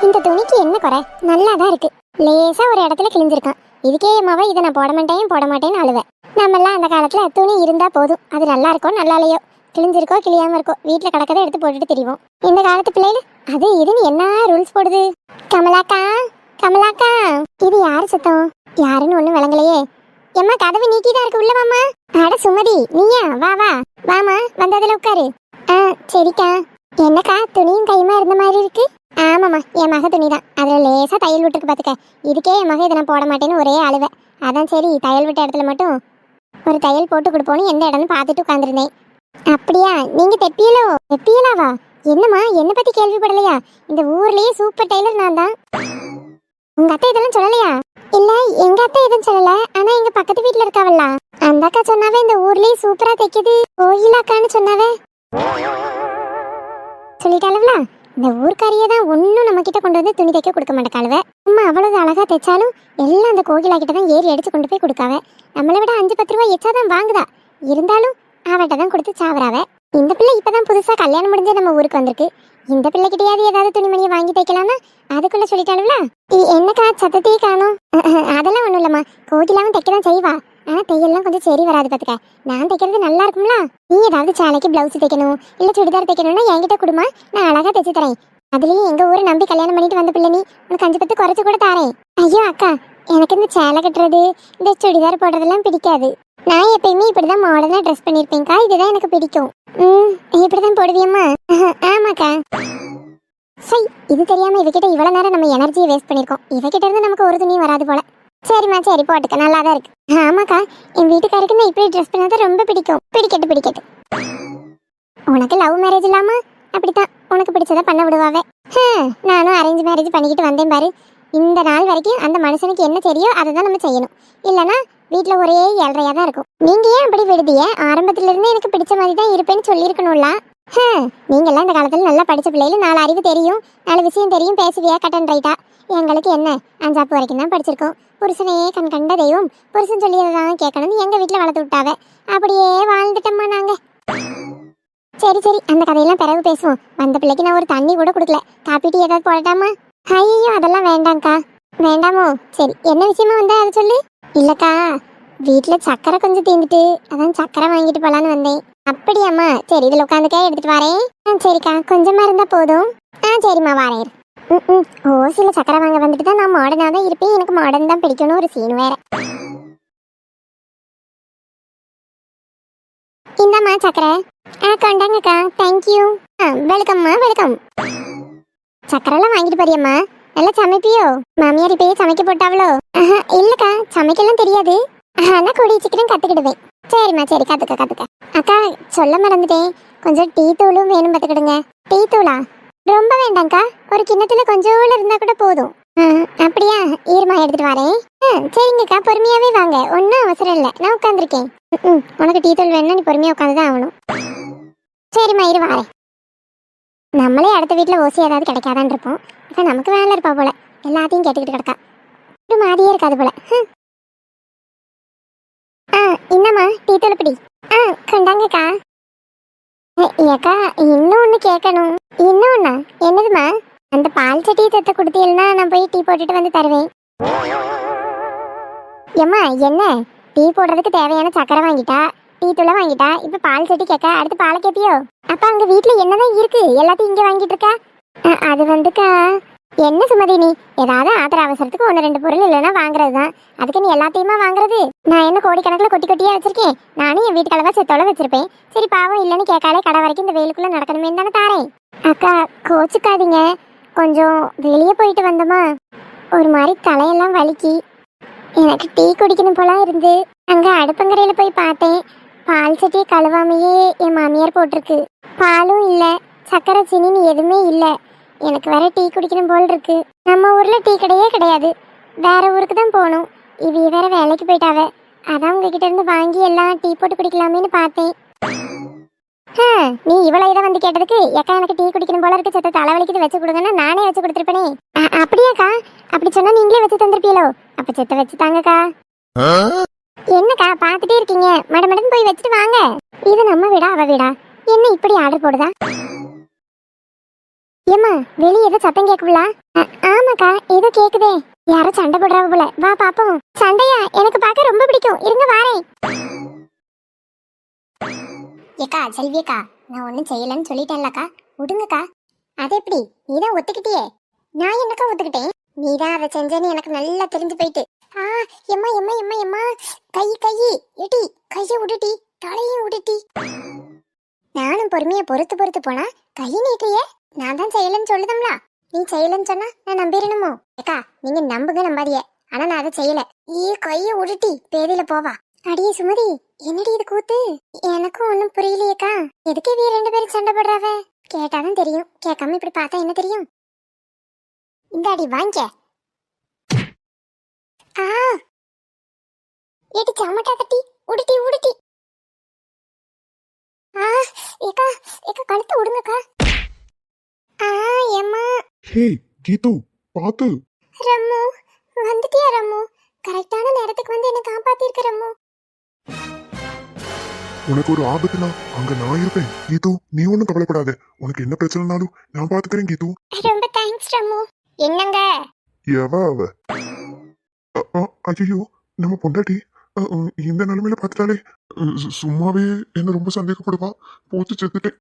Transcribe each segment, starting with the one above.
இந்த துணிக்கு என்ன குறை? நல்லாதான் இருக்கு. லேசா ஒரு இடத்துல கிழிஞ்சிருக்கான். இதுக்கே அம்மாவை இதை நான் போட மாட்டேன்னு அழுவேன். நம்மெல்லாம் அந்த காலத்துல துணி இருந்தா போதும், அது நல்லா இருக்கோ நல்லா இல்லையோ, கிழிஞ்சிருக்கோ கிழியாம இருக்கோ, வீட்டுல கிடக்கதை எடுத்து போட்டுட்டு திரிவோம். இந்த காலத்து பிள்ளைகள் அது இதுன்னு என்ன ரூல்ஸ் போடுது. கமலாக்கா, கமலாக்கா, இது யாரு சத்தம்? யாருன்னு ஒண்ணும் விளங்கலையே. எம்மா கதவு நீக்கிதான் இருக்கு, உள்ள வாமா. அட சுமதி, நீயா? வா வா வாமா, வந்து அதுல உட்காரு. சரிக்கா. என்னக்கா துணியும் கையுமா இருந்த மாதிரி இருக்கு? ஆமாம்மா, என் மக துணி தான். அதில் லேசாக தையல் விட்டுருக்கு பார்த்துக்க. இதுக்கே என் மக இதை நான் போட மாட்டேன்னு ஒரே அழுவை. அதான் சரி தையல் விட்ட இடத்துல மட்டும் ஒரு தையல் போட்டு கொடுப்போன்னு எந்த இடம்னு பார்த்துட்டு உட்காந்துருந்தேன். அப்படியா? நீங்கள் தெப்பியலாவா? என்னம்மா, என்னை பற்றி கேள்விப்படலையா? இந்த ஊர்லேயே சூப்பர் டெய்லர் நான் தான். உங்கள் அத்தை இதெல்லாம் சொல்லலையா? இல்லை, எங்கள் அத்தை எதுவும் சொல்லலை. ஆனால் எங்கள் பக்கத்து வீட்டில் இருக்காவல்ல, அந்த அக்கா சொன்னாவே இந்த ஊர்லேயே சூப்பராக தைக்குது கோயிலாக்கான்னு சொன்னாவே. சொல்லிட்டாளா? இந்த ஊர்க்காரியே தான் ஒன்றும் நம்ம கிட்ட கொண்டு வந்து துணி தைக்க கொடுக்க மாட்டேக்காளுவ. அம்மா அவ்வளவு அழகா தைச்சாலும் எல்லாம் அந்த கோகிலா கிட்ட தான் ஏறி அடிச்சு கொண்டு போய் கொடுக்காவ. நம்மளை விட 5-10 ரூபாய் எச்சாதான் வாங்குதா. இருந்தாலும் அவட்ட தான் கொடுத்து சாவறாவ. இந்த பிள்ளை இப்பதான் புதுசா கல்யாணம் முடிஞ்சு நம்ம ஊருக்கு வந்திருக்கு. இந்த பிள்ளைகிட்டயாவது ஏதாவது துணிமணியை வாங்கி தைக்கலாமா? அதுக்குள்ள சொல்லிட்டாளுங்களா? என்னக்கா சத்தத்தையே காணும்? அதெல்லாம் ஒண்ணும் இல்லம்மா, கோகிலாவும் தைக்கதான் செய்வா. ஆனா தையெல்லாம் கொஞ்சம் சரி வராது பாத்துக்க. நான் தைக்கிறது நல்லா இருக்கும்ல. நீ ஏதாவது சேலைக்கு பிளவுஸ் தைக்கணும் இல்ல சுடிதார் தைக்கணும்னா என்கிட்ட கொடுமா, நான் அழகா தைச்சு தரேன். அதுலயும் எங்க ஊரை நம்பி கல்யாணம் பண்ணிட்டு வந்த பிள்ளை, நீ உனக்கு 5-10 குறைச்சு கூட தாரேன். ஐயோ அக்கா, எனக்கு இந்த சேலை கட்டுறது இந்த சுடிதார் போடுறதெல்லாம் பிடிக்காது. நான் எப்பயுமே இப்படிதான் மாடர்னா ட்ரெஸ் பண்ணிருப்பேன்க்கா, இதுதான் எனக்கு பிடிக்கும். இப்படிதான் போடுவியம்மா? ஆமாக்கா. சரி, இது தெரியாம இவகிட்ட இவ்வளவு நேரம் நம்ம எனர்ஜியை வேஸ்ட் பண்ணிருக்கோம். இவகிட்ட இருந்து நமக்கு ஒரு துணி வராது போல. சரிம்மா, சரி போட்டுக்க, நல்லா தான் இருக்கு. ஆமாக்கா, என் வீட்டுக்காருக்கு நான் இப்படி ட்ரெஸ் பண்ணாதான் ரொம்ப பிடிக்கும். பிடிக்கட்டு. உனக்கு லவ் மேரேஜ் இல்லாமா? அப்படித்தான், உனக்கு பிடிச்சதை பண்ண விடுவாவே. நானும் அரேஞ்ச் மேரேஜ் பண்ணிக்கிட்டு வந்தேன் பாரு. இந்த நாள் வரைக்கும் அந்த மனுஷனுக்கு என்ன தெரியும் அதை தான் நம்ம செய்யணும். இல்லைன்னா வீட்டில் ஒரே ஏழ்றையா தான் இருக்கும். நீங்க ஏன் அப்படி விடுதிய? ஆரம்பத்துல இருந்து எனக்கு பிடிச்ச மாதிரி தான் இருப்பேன்னு சொல்லியிருக்கணும்ல. நீங்கெல்லாம் இந்த காலத்துல நல்லா படிச்ச பிள்ளைகள், 4 அறிவு தெரியும், 4 விஷயம் தெரியும், பேசுவியா கட்டன் ரைட்டா. எங்களுக்கு என்ன 5ஆப்பு வரைக்கும் தான் படிச்சிருக்கோம். புருஷனையே கண் கண்ட தெய்வம், புருஷன் சொல்லியதான் கேட்கணும்னு எங்க வீட்டுல வளர்த்து விட்டாவ. அப்படியே வாழ்ந்துட்டோம்மா நாங்க. சரி அந்த கதையெல்லாம் பிறகு பேசுவோம். வந்த பிள்ளைக்கு நான் ஒரு தண்ணி கூட கொடுக்கல. காப்பி டீ ஏதாவது போடட்டாமா? ஐயோ அதெல்லாம் வேண்டாம்க்கா. வேண்டாமோ? சரி, என்ன விஷயமா வந்தா அதை சொல்லு. இல்லக்கா, வீட்டுல சக்கரை கொஞ்சம் தீந்துட்டு, அதான் சக்கரை வாங்கிட்டு போலான்னு வந்தேன். அப்படியாம்மா? சரி, இதுல உட்காந்துக்கே எடுத்துட்டு வரேன். சரிக்கா, கொஞ்சமா இருந்தா போதும். சரிம்மா வாரேன். ஓசில சக்கரை வாங்க வந்துட்டு தான் நான் மாடர்னா தான் இருப்பேன். எனக்கு மாடர்ன் தான் பிடிக்கணும் ஒரு சீன் வேற. இந்தாம்மா சக்கரை. கொண்டாங்கக்கா. தேங்க்யூ. வெல்கம்மா, வெல்கம். சக்கரெல்லாம் வாங்கிட்டு போறியம்மா? நல்லா சமைப்பியோ? மாமியார் இப்பயே சமைக்க போட்டாவளோ? இல்லக்கா, சமைக்கலாம் தெரியாது. ஆனா கூடிய சீக்கிரம் கத்துக்கிடுவேன். சரிம்மா, சரி கத்துக்க. அக்கா சொல்ல மறந்துட்டேன், கொஞ்சம் டீ தூளும் வேணும் பார்த்துக்கிடுங்க. டீ தூளா? ரொம்ப வேண்டாம்க்கா, ஒரு கிண்ணத்துல கொஞ்சோல இருந்தா கூட போதும். அப்படியா? ஈரமா எடுத்துட்டு வரேன். சரிங்கக்கா, பொறுமையாவே வாங்க, ஒன்னும் அவசரம் இல்லை, நான் உட்காந்துருக்கேன். உனக்கு டீ தூள் வேணும்னா நீ பொறுமையா உட்காந்துதான் ஆகணும். சரிம்மா, இரு வாரேன். நம்மளே அடுத்த வீட்டுல ஓசி ஏதாவது கிடைக்காதான் இருப்போம். இப்ப நமக்கு வேலை இருப்பா போல, எல்லாத்தையும் கேட்டுக்கிட்டு கிடக்கா. ஒரு மாதிரியே இருக்காது போல. என்னம்மா டீ தூள் பிடி. கொண்டாங்கக்கா. ஏக்கா, இன்னும் ஒண்ணு கேட்கணும். இன்னொன்னா? என்னதுமா? அந்த பால் சட்டியை தத்த கொடுத்தீங்கன்னா நான் போய் டீ போட்டுட்டு வந்து தருவேன். ஏம்மா என்ன, டீ போடுறதுக்கு தேவையான சக்கரை வாங்கிட்டா, டீ தூளை வாங்கிட்டா, இப்ப பால் சட்டி கேட்க, அடுத்து பாலை கேப்பியோ? அப்ப அங்க வீட்டுல என்னதான் இருக்கு, எல்லாத்தையும் இங்க வாங்கிட்டு இருக்கா? அது வந்துக்கா, என்ன சுமதி நீ ஏதாவது ஆத்திர அவசரத்துக்கு 1-2 பொருள் இல்லைன்னா வாங்குறதுதான். அதுக்கு நீ எல்லாத்தையுமா வாங்குறது? நான் என்ன கோடிக்கணக்கில் கொட்டியா வச்சிருக்கேன்? நானும் என் வீட்டு கலவா செத்தோட வச்சிருப்பேன். சரி பாவம் இல்லைன்னு கேட்காலே கடை வரைக்கும் இந்த வெயிலுக்குள்ள நடக்கணுமே தானே தாரேன். அக்கா கோச்சுக்காதீங்க, கொஞ்சம் வெளியே போயிட்டு வந்தோமா, ஒரு மாதிரி தலையெல்லாம் வலிக்கி எனக்கு டீ குடிக்கணும் போல இருந்து அங்க அடுப்பங்கரையில போய் பார்த்தேன். பால் சட்டியை கழுவாமையே என் மாமியார் போட்டிருக்கு. பாலும் இல்ல, சக்கரை சீனின்னு எதுவுமே இல்ல. எனக்கு வேற டீ குடிக்கணும் போல் இருக்கு. நம்ம ஊர்ல டீ கடையே கிடையாது, வேற ஊருக்கு தான் போகணும். இவ வேற வேலைக்கு போயிட்டாவ. அதான் உங்ககிட்ட இருந்து வாங்கி எல்லாம் டீ போட்டு குடிக்கலாமேன்னு பார்த்தேன். நீ இவ்வளவு இதை வந்து கேட்டதுக்கு, ஏக்கா எனக்கு டீ குடிக்கணும் போல இருக்கு, செத்த தலைவலிக்கு வச்சு கொடுங்கன்னா நானே வச்சு கொடுத்துருப்பேனே. அப்படியாக்கா? அப்படி சொன்னா நீங்களே வச்சு தந்துருப்பீங்களோ? அப்ப செத்த வச்சு தாங்கக்கா. என்னக்கா பாத்துட்டே இருக்கீங்க, மடமடன்னு போய் வச்சுட்டு வாங்க. இது நம்ம வீடா அவ வீடா? என்ன இப்படி ஆர்டர் போடுதா? ஏம்மா வெளியே ஏதோ சத்தம் கேக்குங்களா? ஆமாக்கா ஏதோ கேக்குதே. யாரோ சண்டை போடுறாங்க போல, வா பாப்போம். சண்டையா? எனக்கு பார்க்க ரொம்ப பிடிக்கும், இருங்க வாரேன். ஏக்கா செல்வியக்கா, நான் ஒன்றும் செய்யலன்னு சொல்லிட்டேன்லக்கா, விடுங்கக்கா. அது எப்படி? நீதான் ஒத்துக்கிட்டியே. நான் என்னக்கா ஒத்துக்கிட்டேன்? நீதான் அதை செஞ்சேன்னு எனக்கு நல்லா தெரிஞ்சு போயிட்டு. ஆ எம்மா எம்மா எம்மா எம்மா, கை கை எடி, கையை விடுட்டி, தலையும் விடுட்டி. நானும் பொறுமையை பொறுத்து பொறுத்து போனா கை நீட்டியே. நான் தான் செய்யலன்னு சொல்லுதம்ல, நீ செய்யலன்னு சொன்னா நான் நம்பிடணுமோ? ஏக்கா நீங்க நம்புங்க நம்பாதிய, ஆனா நான் அதை செய்யல. கைய உருட்டி பேதியில போவா. அடியே சுமதி, என்னடி இது கூத்து? எனக்கும் ஒன்னும் புரியலையேக்கா. எதுக்கு இவ ரெண்டு பேரும் சண்டை போடுறாவ? கேட்டாதான் தெரியும், கேட்காம இப்படி பார்த்தா என்ன தெரியும்? இந்த அடி வாங்க. ஆ ஏடி சமட்டா கட்டி உடுட்டி உடுட்டி. ஆ ஏக்கா ஏக்கா கழுத்து விடுங்கக்கா. ஆ ஏம்மா. ஹே கீது, பாத்து. ரம்மு வந்துட்டியா ரம்மு? கரெக்டான நேரத்துக்கு வந்து என்ன காப்பாத்திருக்க ரம்மு. உனக்கு ஒரு ஆபத்துனா அங்க நான் இருப்பேன் கீது, நீ ஒன்னும் கவலைப்படாத. உனக்கு என்ன பிரச்சனைனாலும் நான் பாத்துக்கிறேன் கீது. ரொம்ப தேங்க்ஸ் ரம்மு. என்னங்க எவ அவ? ஐயோ, நம்ம பொண்டாட்டி இந்த நிலைமையில பாத்துட்டாலே சும்மாவே என்ன ரொம்ப சந்தேகப்படுவா. போச்சு செத்துட்டேன்.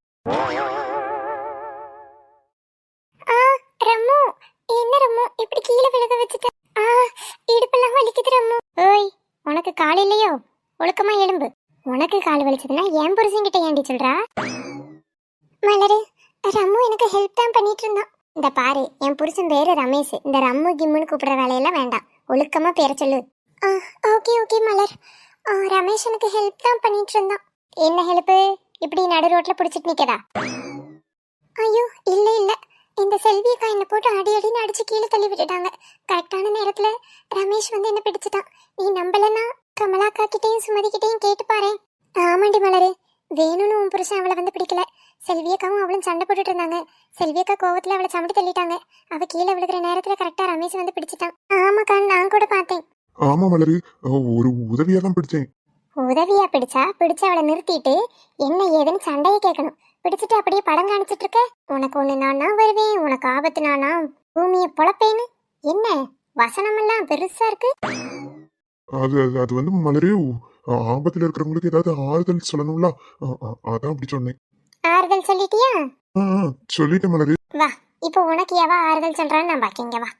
ஆ ரம்மு, என்ன ரம்மு இப்படி கீழே விழுக வச்சுட்ட? ஆ இடுப்பெல்லாம் வலிக்குது ரம்மு. ஓய், உனக்கு கால் இல்லையோ? ஒழுக்கமா எலும்பு. உனக்கு கால் வலிச்சதுன்னா என் புருஷன்கிட்ட ஏண்டி சொல்றா? மலரு, ரம்மு எனக்கு ஹெல்ப் தான் பண்ணிட்டு இருந்தான். இந்த பாரு, என் புருஷன் பேரு ரமேஷ். இந்த ரம்மு கிம்முன்னு கூப்பிடுற வேலையெல்லாம் வேண்டாம், ஒழுக்கமா பேர சொல்லு. ஓகே ஓகே மலர். ரமேஷ் எனக்கு ஹெல்ப் தான் பண்ணிட்டு இருந்தான். என்ன ஹெல்ப்? இப்படி நடு ரோட்ல பிடிச்சிட்டு நிக்கதா? ஐயோ இல்ல இல்ல, இந்த செல்வியக்கா என்ன போட்டு அடி அடின்னு அடிச்சு கீழே தள்ளி விட்டுட்டாங்க. கரெக்டான நேரத்துல ரமேஷ் வந்து என்ன பிடிச்சிட்டான். நீ நம்பலன்னா கமலாக்கா கிட்டையும் சுமதி கிட்டையும் கேட்டு பாரு. ஆமாண்டி மலரு, வேணும்னு உன் புருஷன் அவளை வந்து பிடிக்கல. செல்வியக்காவும் அவளும் சண்டை போட்டுட்டு இருந்தாங்க. செல்வியக்கா கோவத்துல அவளை சமட்டி தள்ளிட்டாங்க. அவ கீழே விழுகிற நேரத்துல கரெக்டா ரமேஷ் வந்து பிடிச்சிட்டான். ஆமாக்கா, நான் கூட பார்த்தேன். ஆமா மலரு, ஒரு உதவியா தான் பிடிச்சேன். உதவியா பிடிச்சு அவளை நிறுத்திட்டு என்ன ஏதுன்னு சண்டையை கேட்கணும். பிடிச்சிட்டு அப்படியே படம் காணிச்சிட்டு இருக்க. உனக்கு ஒண்ணு நானா வருவேன், உனக்கு ஆபத்து நானா பூமியை பொழப்பேன்னு. என்ன வசனம் எல்லாம் பெருசா இருக்கு. அது அது வந்து மலரு, ஆபத்துல இருக்கிறவங்களுக்கு ஏதாவது ஆறுதல் சொல்லணும்ல, அதான் அப்படி சொன்னேன். ஆறுதல் சொல்லிட்டியா? சொல்லிட்டேன் மலரு. வா, இப்போ உனக்கு எவ ஆறுதல் சொல்றான்னு நான் பாக்கீங்க. வா.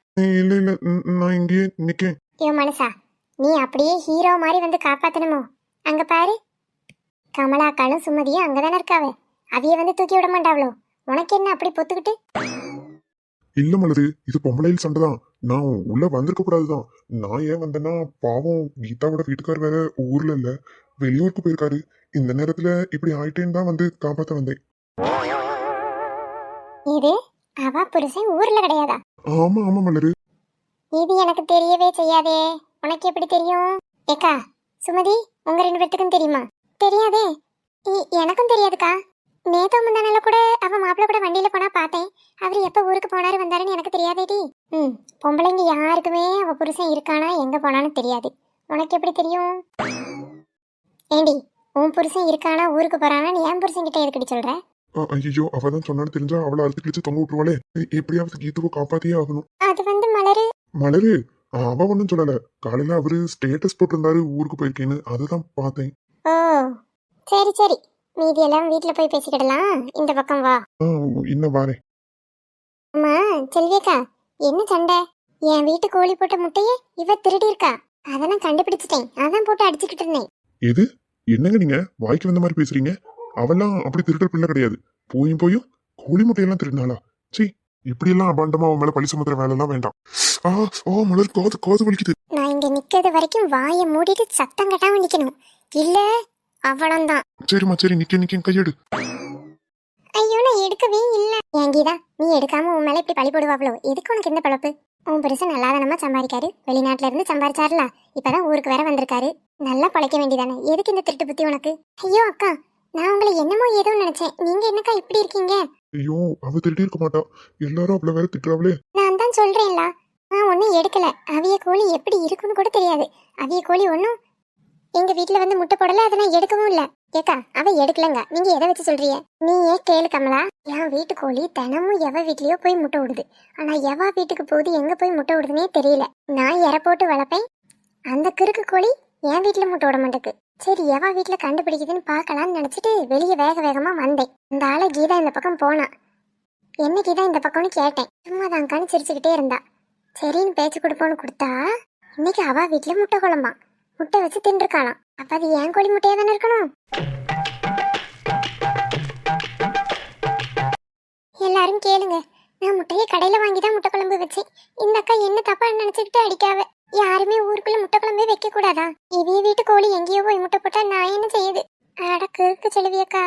இல்ல இல்ல, நான் இங்கேயே நிக்கேன். ஐயோ மனுஷா, நீ அப்படியே ஹீரோ மாதிரி வந்து காப்பாத்தணுமோ? அங்க பாரு, கமலாக்காலும் சுமதியும் அங்கதானே இருக்காவ. அதைய வந்து தூக்கி விட மாட்டாவளோ? உனக்கு என்ன அப்படி பொத்துக்கிட்டு? இல்ல மலரு, இது பொம்பளையில் சண்டைதான். நான் உள்ள வந்திருக்க கூடாதுதான். நான் ஏன் வந்தேன்னா, பாவம் கீதாவோட வீட்டுக்கார் வேற ஊர்ல இல்ல, வெளியூருக்கு போயிருக்காரு. இந்த நேரத்துல இப்படி ஆயிட்டேன்னு தான் வந்து காப்பாத்த வந்தேன். இது அவ புருஷன் ஊர்ல கிடையாதா? ஆமா ஆமா மலரு. இது எனக்கு தெரியவே செய்யாதே. உனக்கு எப்படி தெரியும்? ஏக்கா சுமதி, உங்க ரெண்டு பேர்த்துக்கும் தெரியுமா? தெரியாதே. எனக்கும் தெரியாதுக்கா. நேத்து முந்தானால கூட அவ மாப்பிள்ள கூட வண்டியில போனா பார்த்தேன். அவர் எப்ப ஊருக்கு போனாரு வந்தாருன்னு எனக்கு தெரியாதேடி. பொம்பளைங்க யாருக்குமே அவ புருஷன் இருக்கானா எங்க போனான்னு தெரியாது. உனக்கு எப்படி தெரியும்? ஏண்டி, உன் புருஷன் இருக்கானா ஊருக்கு போறானா நீ என் புருஷன் கிட்ட எதுக்கடி சொல்ற? ஐயோ, அவதான் சொன்னான்னு தெரிஞ்சா அவளை அறுத்து கிழிச்சு தொங்க விட்டுருவாளே. எப்படியாவது கீதுவை காப்பாத்தியே ஆகணும். அது வந்து மலரு. மலரு, அவ ஒன்னும் சொல்லல. காலையில அவரு ஸ்டேட்டஸ் போட்டிருந்தாரு ஊருக்கு போயிருக்கேன்னு, அதுதான் பார்த்தேன். ஓ சரி சரி, மீதி எல்லாம் வீட்டுல போய் பேசிக்கிடலாம். இந்த பக்கம் வா. இன்னும் வாரேன். அம்மா செல்வியக்கா, என்ன சண்டை? என் வீட்டு கோழி போட்ட முட்டையே இவ திருடி இருக்கா. அதை நான் கண்டுபிடிச்சிட்டேன், அதான் போட்டு அடிச்சுக்கிட்டு இருந்தேன். எது? என்னங்க நீங்க வாய்க்கு வந்த மாதிரி பேசுறீங்க? அவெல்லாம் அப்படி திருடர் பிள்ளை கிடையாது. போயும் கோழி முட்டையெல்லாம் திருடினாளா? சீ, இப்படியெல்லாம் அபாண்டமா அவன் மேல பழி சுமத்துற வேலை எல்லாம் வேண்டாம். மலர், காது வலிக்குது. நான் இங்க நிக்கிறது வரைக்கும் வாயை மூடிட்டு சத்தம் கட்டாம நிக்கணும், இல்ல அவ்வளவுதான். சரிம்மா சரி, நிக்கேன், கையெடு. ஐயோ நான் எடுக்கவே இல்ல. ஏன் கீதா, நீ எடுக்காம உன் மேல இப்படி பழி போடுவாங்களோ? எதுக்கு உனக்கு இந்த பழப்பு? உன் புருஷன் நல்லாதானமா சம்பாதிக்காரு, வெளிநாட்டுல இருந்து சம்பாதிச்சாருல, இப்பதான் ஊருக்கு வேற வந்திருக்காரு. நல்லா பழைக்க வேண்டியதானே, எதுக்கு இந்த திருட்டு புத்தி உனக்கு? ஐயோ அக்கா, நான் உங்களை என்னமோ ஏதோ நினைச்சேன். நீங்க என்னக்கா இப்படி இருக்கீங்க? ஐயோ, அவ திருடி இருக்க மாட்டா. எல்லாரும் அவளை வேற திட்டுறாவளே. நான் தான் சொல்றேன்ல, நான் ஒன்னும் எடுக்கல. அவிய கோழி எப்படி இருக்குன்னு கூட தெரியாது. அவிய கோழி ஒன்னும் எங்க வீட்டுல வந்து முட்டை போடல, அதை நான் எடுக்கவும் இல்ல. ஏக்கா அவ எடுக்கலங்க, நீங்க எதை வச்சு சொல்றீங்க? நீ ஏன் கேளு கமலா. என் வீட்டு கோழி தினமும் எவ வீட்லயோ போய் முட்டை விடுது. ஆனா எவ வீட்டுக்கு போகுது, எங்க போய் முட்டை விடுதுன்னே தெரியல. நான் இற போட்டு வளர்ப்பேன், அந்த கிறுக்கு கோழி என் வீட்டுல முட்டை விட மாட்டேக்கு. சரி எவ வீட்டுல கண்டுபிடிக்குதுன்னு பார்க்கலாம்னு நினைச்சிட்டு வெளியே வேக வேகமா வந்தேன். இந்த ஆளை கீதா இந்த பக்கம் போனா. என்ன கீதா இந்த பக்கம்னு கேட்டேன். சும்மா தான் கண்ணு சிரிச்சுக்கிட்டே இருந்தா. சரின்னு பேச்சு கொடுப்போன்னு கொடுத்தா இன்னைக்கு அவ வீட்டுல முட்டை குழம்பா, முட்டை வச்சு தின்றுக்காளாம். அப்ப அது ஏன் கோழி முட்டையா தானே இருக்கணும். எல்லாரும் கேளுங்க, நான் முட்டையை கடையில வாங்கிதான் முட்டை குழம்பு வச்சேன். இந்த அக்கா என்ன தப்பா நினைச்சுக்கிட்டு அடிக்காவ. யாருமே ஊருக்குள்ள முட்டை குழம்பே வைக்க கூடாதா? இவ வீட்டு கோழி எங்கேயோ போய் முட்டை போட்டா நான் என்ன செய்யுது? அடக்கு இருக்கு செலவியக்கா,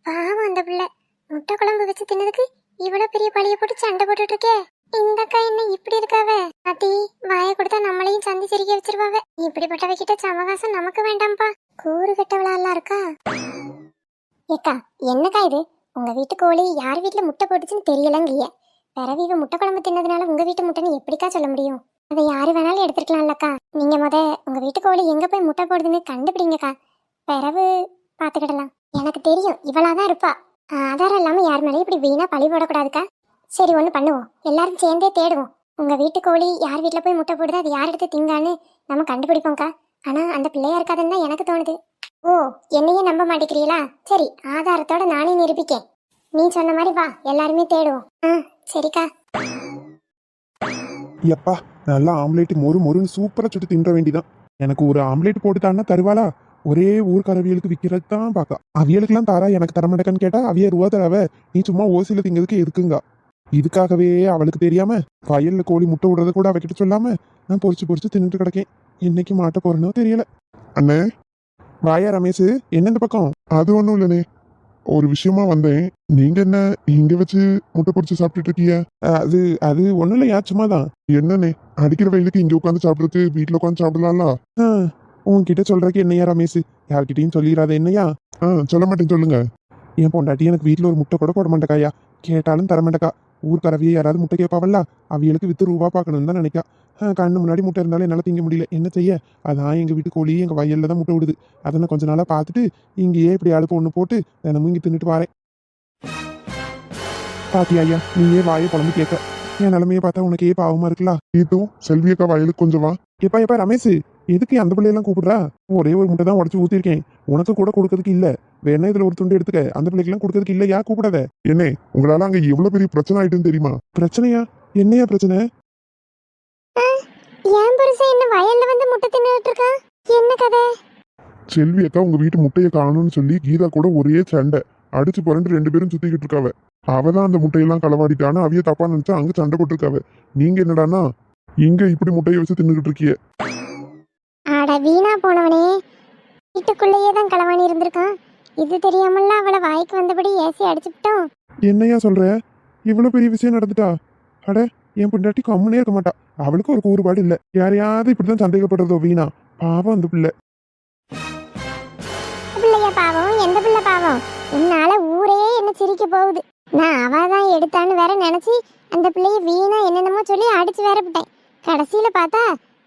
பாவம் அந்த பிள்ளை முட்டை குழம்பு வச்சு தின்னதுக்கு இவ்வளவு பெரிய பழிய போட்டு சண்டை போட்டுட்டு இருக்கே. இந்த அக்கா என்ன இப்படி இருக்காவ? அத்தி வாயை கொடுத்தா நம்மளையும் சந்தி சிரிக்க வச்சிருவாவ. இப்படிப்பட்டவ கிட்ட சமகாசம் நமக்கு வேண்டாம்ப்பா. கூறு கட்டவளா எல்லாம் இருக்கா. ஏக்கா என்னக்கா இது? உங்க வீட்டு கோழி யார் வீட்டுல முட்டை போட்டுச்சுன்னு தெரியலங்கிய. பிறவி இவ முட்டை குழம்பு தின்னதுனால உங்க வீட்டு முட்டைன்னு எப்படிக்கா சொல்ல முடியும்? அதை யாரு வேணாலும் எடுத்துருக்கலாம்லக்கா. நீங்க உங்க வீட்டு கோழி எங்க போய் முட்டை போடுதுன்னு கண்டுபிடிங்கக்கா, பிறவு பாத்துக்கிடலாம். எனக்கு தெரியும் இவளாதான் இருப்பா. ஆதாரம் இல்லாம யார் மேலேயும் இப்படி வீணா பழி போடக்கூடாதுக்கா. சரி ஒண்ணு பண்ணுவோம், எல்லாரும் சேர்ந்தே தேடுவோம். உங்க வீட்டு கோழி யார் வீட்டுல போய் முட்டை போடுது, அது யார் எடுத்து திங்கான்னு நம்ம கண்டுபிடிப்போம்க்கா. ஆனா அந்த பிள்ளையா இருக்காதுன்னு தான் எனக்கு தோணுது. ஓ என்னையே நம்ப மாட்டேங்கிறீங்களா? சரி ஆதாரத்தோட நானே நிரூபிக்கேன். நீ சொன்ன மாதிரி வா, எல்லாருமே தேடுவோம். சரிக்கா. எப்பா நல்லா ஆம்லேட் மொறு மொறுன்னு சூப்பரா சுட்டு தின்ற வேண்டிதான். எனக்கு ஒரு ஆம்லேட் போட்டுட்டான்னா தருவாளா? ஒரே ஊர்க்காரவியலுக்கு விற்கிறது தான் பாக்கா. அவியலுக்குலாம் தாரா, எனக்கு தரமாட்டேக்கான்னு கேட்டா அவிய ரூபா தராவ. நீ சும்மா ஓசியில திங்கிறதுக்கு எதுக்குங்க? இதுக்காகவே அவளுக்கு தெரியாம வயல்ல கோழி முட்டை விடுறத கூட அவகிட்ட சொல்லாம நான் பொறிச்சு பொறிச்சு தின்னுட்டு கிடக்கேன். என்னைக்கு மாட்ட போறேனோ தெரியல. அண்ணே வாயா ரமேஷ், என்ன இந்த பக்கம்? அது ஒண்ணும் இல்லனே, ஒரு விஷயமா வந்தேன். நீங்க என்ன இங்க வச்சு முட்டை பொரிச்சு சாப்பிட்டுட்டு இருக்கீங்க? அது அது ஒன்றும் இல்லையா, சும்மா தான். என்னண்ணே அடிக்கிற வெயிலுக்கு இங்க உட்காந்து சாப்பிடுறது வீட்டுல உட்காந்து சாப்பிடலாம்ல? உன்கிட்ட சொல்றதுக்கு என்னையா ரமேஷ், யார்கிட்டையும் சொல்லிடாத என்னையா. சொல்ல மாட்டேன், சொல்லுங்க. என் பொண்டாட்டி எனக்கு வீட்டில் ஒரு முட்டை கூட போட மாட்டேக்காயா. கேட்டாலும் தர மாட்டேக்கா. ஊர்க்கரவியை யாராவது முட்டை கேட்பாவல்ல, அவியலுக்கு வித்து ரூபா பார்க்கணும்னு தான் நினைக்கா. கண்ணு முன்னாடி முட்டை இருந்தாலும் என்னால் திங்க முடியல, என்ன செய்ய? அதான் எங்கள் வீட்டு கோழி எங்கள் வயலில் தான் முட்டை விடுது. அதை நான் கொஞ்ச நாளாக பார்த்துட்டு இங்கேயே இப்படி அடுப்பு ஒன்று போட்டு தினமும் இங்கே தின்னுட்டு வரேன். பாத்தியா ஐயா, நீயே வாயை குழம்பு கேட்க. என் நிலைமையை பார்த்தா உனக்கே பாவமா இருக்கலாம். இதுவும் செல்வியக்கா வயலுக்கு கொஞ்சம் வா. எப்பா ரமேஷ், எதுக்கு அந்த பிள்ளையெல்லாம் கூப்பிடுறா? ஒரே ஒரு முட்டை தான் உடச்சு ஊற்றிருக்கேன், உனக்கு கூட கொடுக்கறதுக்கு இல்லை. வேணா இதுல ஒரு துண்டு எடுத்துக்க, அந்த பிள்ளைக்கெல்லாம் கொடுக்கறதுக்கு இல்லையா? கூப்பிடாத. என்னே உங்களால அங்க எவ்வளவு பெரிய பிரச்சனை ஆயிட்டுன்னு தெரியுமா? பிரச்சனையா? என்னையா பிரச்சனை? ஏன் புருஷன் என்ன வயல்ல வந்து முட்டை தின்னுட்டு இருக்கான்? என்ன கதை? செல்வி அக்கா உங்க வீட்டு முட்டையை காணும்னு சொல்லி கீதா கூட ஒரே சண்டை. அடிச்சு புரண்டு 2 பேரும் சுத்திக்கிட்டு இருக்காவ. அவதான் அந்த முட்டையெல்லாம் களவாடிட்டான்னு அவிய தப்பா நினைச்சா அங்க சண்டை போட்டுருக்காவ. நீங்க என்னடானா இங்க இப்படி முட்டையை வச்சு தின்னுகிட்டு இருக்கிய. ஆட வீணா போனவனே, வீட்டுக்குள்ளேயே தான் களவாணி இருந்திருக்கான். இது தெரியாமல அவளை வாய்க்கு வந்தபடி ஏசி அடிச்சுட்டோம். என்னையா சொல்ற? இவ்வளவு பெரிய விஷயம் நடந்துட்டா? அட, என் பொண்டாட்டி கம்முனே இருக்க மாட்டா. அவளுக்கு ஒரு கூறுபாடு இல்ல. யாரையாவது இப்படிதான் சந்தேகப்படுறதோ வீணா? பாவம் அந்த பிள்ளை. பிள்ளைய பாவம், எந்த பிள்ளை பாவம்? என்னால ஊரே என்ன சிரிக்க போகுது. நான் அவதான் எடுத்தான்னு வேற நினைச்சு அந்த பிள்ளைய வீணா என்னென்னமோ சொல்லி அடிச்சு வேற விட்டேன். கடைசியில பார்த்தா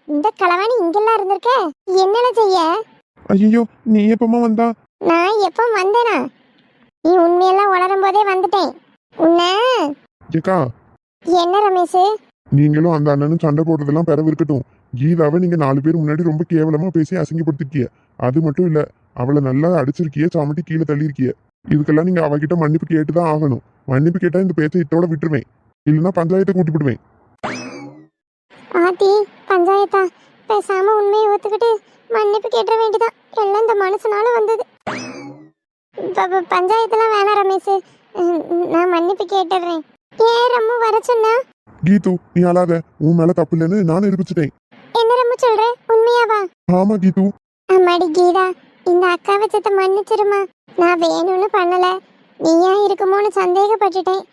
இந்த களவாணி இங்கெல்லாம் இருந்திருக்க. என்னல செய்ய? ஐயோ, நீ எப்பமா வந்தா? நான் எப்ப வந்தேனா? நீ உண்மையெல்லாம் உளரும் போதே வந்துட்டேன். உன்ன ஏக்கா என்ன ரமேஷ்? நீங்களும் அந்த அண்ணனும் சண்டை போடுறதெல்லாம் பிறவு இருக்கட்டும். கீதாவை நீங்க 4 பேர் முன்னாடி ரொம்ப கேவலமா பேசி அசிங்கப்படுத்திருக்கிய. அது மட்டும் இல்ல, அவளை நல்லா அடிச்சிருக்கிய, சாமட்டி கீழே தள்ளியிருக்கிய. இதுக்கெல்லாம் நீங்க அவகிட்ட மன்னிப்பு கேட்டுதான் ஆகணும். மன்னிப்பு கேட்டா இந்த பேச்சை இத்தோட விட்டுருவேன், இல்லைன்னா பஞ்சாயத்தை கூட்டி விடுவேன். ஆத்தி பஞ்சாயத்தா? பேசாம உண்மையை ஒத்துக்கிட்டு மன்னிப்பு கேட்ட வேண்டிதான். எல்லாம் இந்த மனுஷனால வந்தது. பஞ்சாயத்துலாம் வேணாம் ரமேஷ், நான் மன்னிப்பு கேட்டுடுறேன். ஏன் ரம்மு வர சொன்னா? கீது நீ அழாத, உன் மேல தப்பு இல்லைன்னு நான் நிரூபிச்சிட்டேன். என்ன ரம்மு சொல்ற? உண்மையாவா? ஆமா கீது. அம்மாடி கீதா, இந்த அக்காவை சத்த மன்னிச்சிருமா. நான் வேணும்னு பண்ணல, நீயா இருக்குமோன்னு சந்தேகப்பட்டுட்டேன்.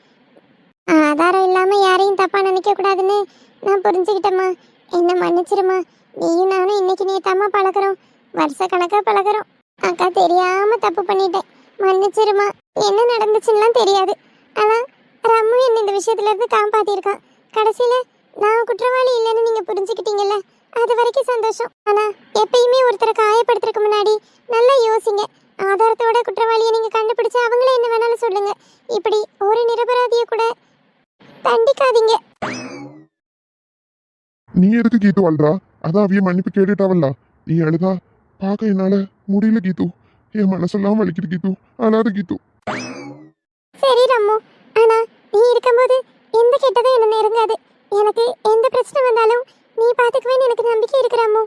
ஆதாரம் இல்லாம யாரையும் தப்பா நினைக்க கூடாதுன்னு நான் புரிஞ்சுக்கிட்டேம்மா. என்ன மன்னிச்சிருமா. நீயும் நானும் இன்னைக்கு நேத்தாமா பழகிறோம், வருஷ கணக்கா பழகிறோம். அக்கா தெரியாம தப்பு பண்ணிட்டேன், மன்னிச்சிருமா. என்ன நடந்துச்சுன்னுலாம் தெரியாது, ஆனா ரம்மு என்ன இந்த விஷயத்துல இருந்து காப்பாத்திருக்கான். கடைசியில நான் குற்றவாளி இல்லைன்னு நீங்க புரிஞ்சுக்கிட்டீங்கல்ல, அது வரைக்கும் சந்தோஷம். ஆனா எப்பயுமே ஒருத்தரை காயப்படுத்துறதுக்கு முன்னாடி நல்லா யோசிங்க. ஆதாரத்தோட குற்றவாளியை நீங்க கண்டுபிடிச்சு அவங்களே என்ன வேணாலும் சொல்லுங்க. இப்படி ஒரு நிரபராதிய கூட தண்டிக்காதீங்க. நீ எதுக்கு கீத்து வாழ்றா? அதான் அவிய மன்னிப்பு கேட்டுட்டாவல்ல. நீ அழுதா பார்க்க என்னால முடியல கீத்து. என் மனசெல்லாம் வலிக்குது கீத்து. அழாத கீத்து. சரி ரம்மு, ஆனா நீ இருக்கும்போது எந்த கெட்டதும் என்ன நெருங்காது. எனக்கு எந்த பிரச்சனை வந்தாலும் நீ பாத்துக்குவேன்னு எனக்கு நம்பிக்கை இருக்கு ரம்மு.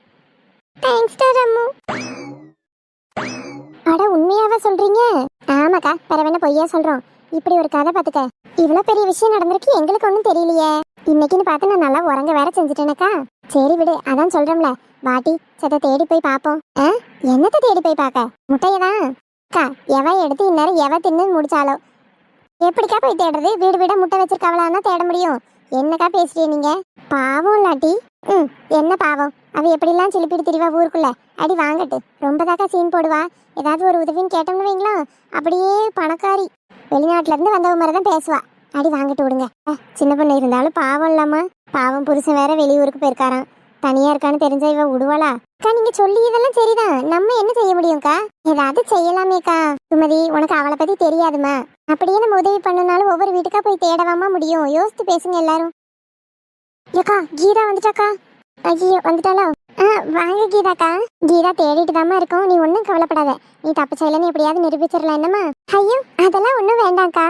தேங்க்ஸ்டா ரம்மு. அட உண்மையாவா சொல்றீங்க? ஆமாக்கா, பரவாயில்ல பொய்யா சொல்றோம். இப்படி ஒரு கதை பாத்துக்க. இவ்வளவு பெரிய விஷயம் நடந்திருக்கு, எங்களுக்கு ஒன்றும் தெரியலையே. இன்னைக்குன்னு பார்த்து நான் நல்லா உறங்க வேற செஞ்சுட்டேனக்கா. சரி விடு, அதான் சொல்றோம்ல, வாட்டி சத்த தேடி போய் பாப்போம். என்னத்தை தேடி போய் பார்க்க? முட்டையதான் அக்கா. எவ எடுத்து இந்நேரம் எவ தின்னு முடிச்சாலோ. எப்படிக்கா போய் தேடுறது? வீடு வீட முட்டை வச்சிருக்கவளான்னா தேட முடியும். என்னக்கா பேசுறீ நீங்க? பாவம் இல்லாட்டி என்ன பாவம்? அவ எப்படிலாம் சிலிப்பிட்டு திரிவா ஊருக்குள்ள. அடி வாங்கட்டு ரொம்பதாக்கா சீன் போடுவா. ஏதாவது ஒரு உதவின்னு கேட்டோம்னு வைங்களா, அப்படியே பணக்காரி வெளிநாட்டுல இருந்து வந்தவ மாதிரி தான் பேசுவா. அடி வாங்கிட்டு விடுங்க. சின்ன பொண்ணு இருந்தாலும் பாவம் இல்லாமா. பாவம் புருஷன் வேற வெளியூருக்கு போயிருக்காராம். தனியா இருக்கான்னு தெரிஞ்சா இவ விடுவாளா? அக்கா நீங்க சொல்லி இதெல்லாம் சரிதான், நம்ம என்ன செய்ய முடியும்க்கா? ஏதாவது செய்யலாமேக்கா. சுமதி, உனக்கு அவளை பத்தி தெரியாதுமா. அப்படியே நம்ம உதவி பண்ணனாலும் ஒவ்வொரு வீட்டுக்கா போய் தேடவாமா முடியும்? யோசித்து பேசுங்க எல்லாரும். ஏக்கா கீதா வந்துட்டாக்கா. ஐயோ வந்துட்டாலோ? வாங்க கீதாக்கா. கீதா தேடிட்டு தாமா இருக்கும், நீ ஒன்னும் கவலைப்படாத. நீ தப்பு செய்யலன்னு எப்படியாவது நிரூபிச்சிடலாம் என்னம்மா? ஐயோ அதெல்லாம் ஒன்னும் வேண்டாம்க்கா.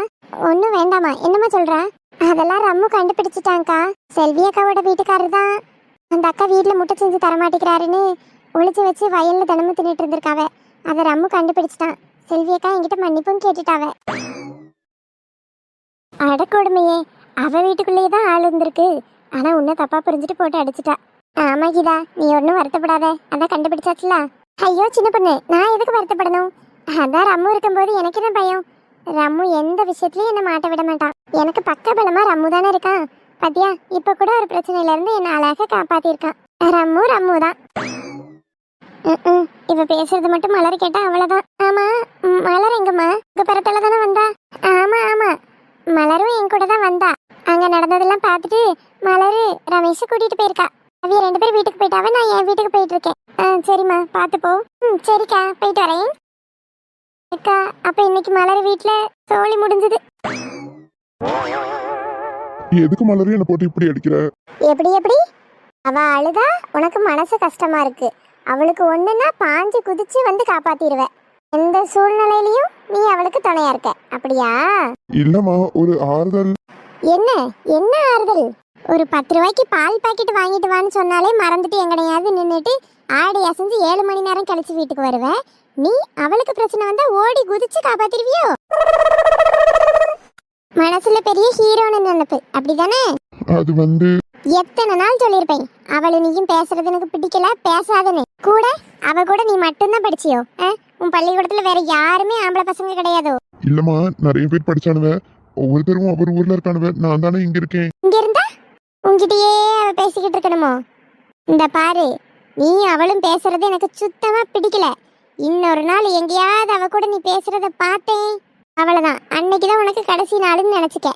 ஒன்னும் வேண்டாமா? என்னம்மா சொல்றா? அதெல்லாம் ரம்மு கண்டுபிடிச்சிட்டாங்கக்கா. செல்வி அக்காவோட வீட்டுக்காரர் தான் அந்த அக்கா வீட்டுல முட்டை செஞ்சு தரமாட்டேங்கிறாருன்னு ஒளிச்சு வச்சு வயல்ல தினமும் தின்னுட்டு இருந்திருக்காவ. அதை ரம்மு கண்டுபிடிச்சிட்டான். செல்வி அக்கா என்கிட்ட மன்னிப்பும் கேட்டுட்டாவ. அடக்கொடுமையே, அவ வீட்டுக்குள்ளேயே தான் ஆள் இருந்திருக்கு. ஆனா உன்னை தப்பா புரிஞ்சுட்டு போட்டு அடிச்சுட்டா. ஆமா கீதா, நீ ஒன்னும் வருத்தப்படாத, அதான் கண்டுபிடிச்சாச்சுல. ஐயோ சின்ன பொண்ணு, நான் எதுக்கு வருத்தப்படணும்? அதான் ரம்மு இருக்கும்போது எனக்கு என்ன பயம்? ரம்மு எந்த விஷயத்துலயும் என்ன மாட்ட விட மாட்டான். எனக்கு பக்க பலமா ரம்மு தானே இருக்கான். பாத்தியா, இப்ப கூட ஒரு பிரச்சனையில இருந்து என்ன அழகா காப்பாத்திருக்கான். ரம்மு ரம்மு தான். இவ பேசுறது மட்டும் மலர் கேட்டா அவ்வளவுதான். ஆமா, மலர் எங்கம்மா? உங்க பிறத்தால தானே வந்தா? ஆமா ஆமா, மலரும் என் கூட தான் வந்தா. அங்க நடந்ததெல்லாம் பார்த்துட்டு மலரு ரமேஷ் கூட்டிட்டு போயிருக்கா. அவிய 2 பேரும் வீட்டுக்கு போயிட்டாவ, நான் என் வீட்டுக்கு போயிட்டு இருக்கேன். சரிம்மா, பார்த்து போ. சரிக்கா, போயிட்டு வரேன். அக்கா, அப்ப இன்னைக்கு மலர் வீட்டுல சோழி முடிஞ்சது. எதுக்கு மலரும் என்ன போட்டு இப்படி அடிக்கிற? எப்படி எப்படி? அவ அழுதா உனக்கு மனசு கஷ்டமா இருக்கு. அவளுக்கு ஒண்ணுன்னா பாஞ்சு குதிச்சு வந்து காப்பாத்திடுவ. எந்த சூழ்நிலையிலயும் நீ அவளுக்கு துணையா இருக்க, அப்படியா? இல்லம்மா, ஒரு ஆறுதல். என்ன என்ன ஆறுதல்? ஒரு 10 ரூபாய்க்கு பால் பாக்கெட் வாங்கிட்டு வான்னு சொன்னாலே மறந்துட்டு எங்கனையாவது நின்றுட்டு ஆடி அசைஞ்சு 7 மணி நேரம் கழிச்சு வீட்டுக்கு வருவ. நீ அவளுக்கு பிரச்சனை வந்தா ஓடி குதிச்சு காப்பாத்திருவியோ? மனசுல பெரிய ஹீரோன்னு நினைப்பு, அப்படிதானே? அது வந்து எத்தனை நாள் சொல்லியிருப்பேன் அவளை நீயும் பேசுறது எனக்கு பிடிக்கல, பேசாதன்னு. கூட அவ கூட நீ மட்டும்தான் படிச்சியோ? உன் பள்ளிக்கூடத்துல வேற யாருமே ஆம்பளை பசங்க கிடையாதோ? இல்லம்மா, நிறைய பேர் படிச்சானுவ. ஒவ்வொருத்தரும் ஒவ்வொரு ஊர்ல இருக்கானுவ. நான் தானே இங்க இருக்கேன். இங்க இருந்தா உன்கிட்டயே அவ பேசிக்கிட்டு இருக்கணுமோ? இந்த பாரு, நீ அவளும் பேசுறது எனக்கு சுத்தமா பிடிக்கல. இன்னொரு நாள் எங்கேயாவது அவ கூட நீ பேசுறத பார்த்தேன், அவ்வளவுதான், அன்னைக்குதான் உனக்கு கடைசி நாளுன்னு நினைச்சுக்க.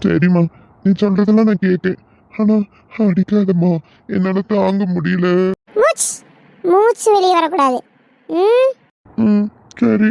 சரிம்மா, நீ சொல்றதெல்லாம் நான் கேட்டேன். ஆனா அடிக்காதம்மா, என்னால தாங்க முடியல. மூச்சு வெளியே வரக்கூடாது. சரி.